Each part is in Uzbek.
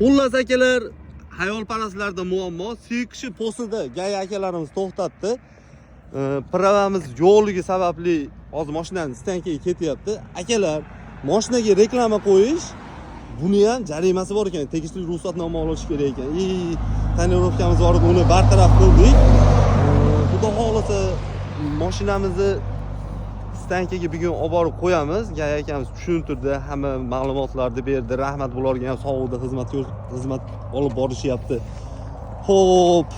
Xullas akalar, hayolparastlarda muammo, sikishi postida gay akalarimiz to'xtatdi. Pravamiz yo'qligi sababli hozir mashinani stankaga ketyapti. Akalar, mashinaga reklama qo'yish buni ham jarimasi bor ekan, tegishli ruxsatnoma olish kerak ekan. Tonirovkamiz bor edi, uni bartaraf qildik. Xudo xolasa mashinamizni stankaga bugun olib borib qo'yamiz. Gay akamiz tushuntirdi, hamma ma'lumotlarni berdi. Rahmat bularga ham sog'liqda xizmat olib borishyapti. Xo'p.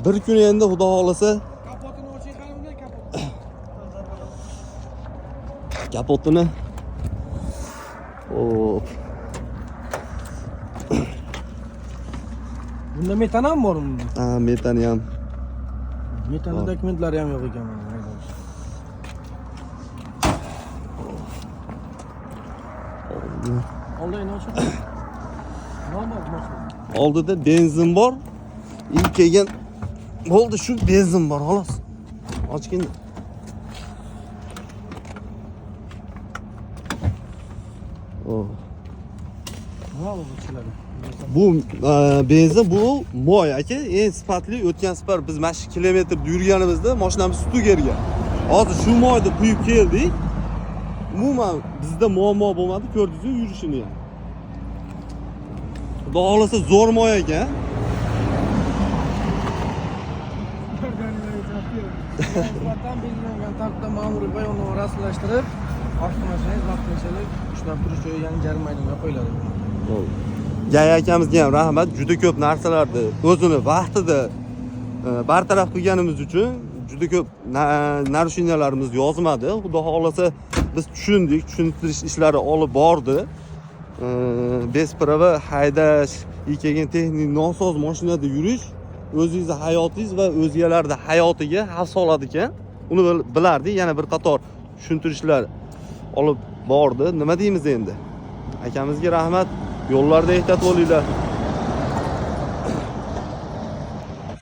Bir kun endi xudo xolasa kapotini oching, qani unday kapot. kapotini. Xo'p. Bunda metan ham bormi? Ha, metani ham. Metanning dokumentlari ham yo'q ekan mana. Oldayni ochib. Nima bor? Oldida benzin bor. İlk kelgan bo'ldi, shu benzin bor, xolos. Ochgin. Oh. Nima bu ichiladi? Bu benzin, bu moy aka, eng sifatli. O'tgan safar biz mana shu kilometr yurganimizda mashinamiz Stugerga. Hozir shu moyni quyib keldik. Umuman bizda muammo bo'lmadi, ko'rdingiz-ku yurishini ham. Xudo xolasa zo'r moy ekan. Vatan belgilangan tartibda ma'muriy bayonni rasmiylashtirib, avtomashinangiz vaqtinchalik ushlab turish joyiga yangi jarima maydoniga qo'yiladi. Gay akamizga ham rahmat, juda ko'p narsalarni o'zini vaqtida bartaraf qilganimiz uchun juda ko'p narushinyalarimiz yozmadi. Xudo xolasa biz tushundik, tushuntirish ishlari olib bordi. Besprava haydash, kelgan texnik nosoz mashinada yurish o'zingizning hayotingiz va o'zgalarning hayotiga xavf soladi ekan. Uni bilardik, yana bir qator tushuntirishlar olib bordi. Nima deymiz endi? Akamizga rahmat. Yo'llarda ehtiyot bo'linglar.